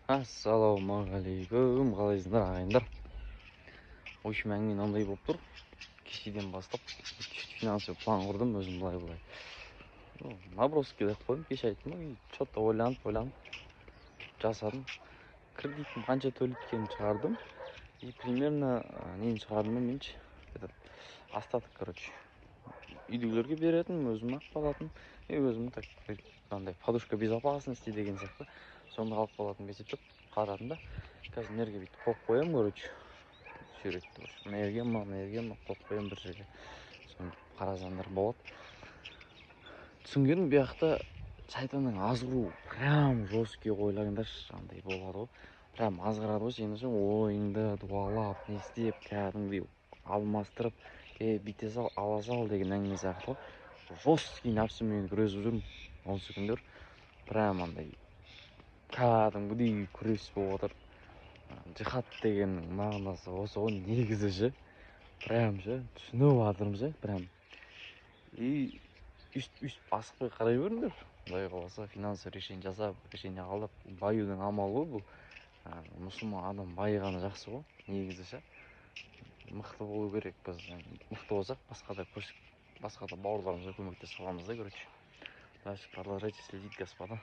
Ассалаумағалейкум, қалайсыңдар ағайындар? В общем, әңгіме мынандай болып тұр. Кешеден бастап финансовый план құрдым өзім былай. Наброски деп қойдым, кеше айттым ғой, что-то ойланып жасадым. Кредитім қанша төлеткенін шығардым. И примерно нені шығардым менше, остаток, короче. Үйдегілерге беретін, өзім ақ қалатын. И өзім так подушка безопасности деген сияқты. Сонда алып қалатын есептеп қалатын да. Қазір нерге бүйтіп қойып қоямын, короче. Суретті мына ма қойып қоямын бір жерге. Соны қарасаңдар болады. Түсінгенім, бұл жақта шайтанның азғыру прям жесткий қойылғандаршы, андай болады ғой. Прям азғырады ғой сені, ойыңды дуалап, не істеп, кәдімгідей алмастырып, бүйте сал, ала сал деген әңгіме сияқты. Жесткий нәпсімен күресіп жүрмін осы күндер. Прям андай кәдімгідей күрес болып отыр. Жихад дегеннің мағынасы осы ғой, негізі ше. Прям ше, түсініп жатырмыз ше, прям. И үст асықпай қарай беріңдер. Құдай қаласа финансовый решение жасап, решение қалап, баюдың амалы ғой бұл. Мұсылман адам байығаны жақсы ғой, негізі ше. Мықты болу керек, біз мықты болсақ, басқа да бауырларымызға көмектесе аламыз да, короче. Дальше продолжайте следить, господа.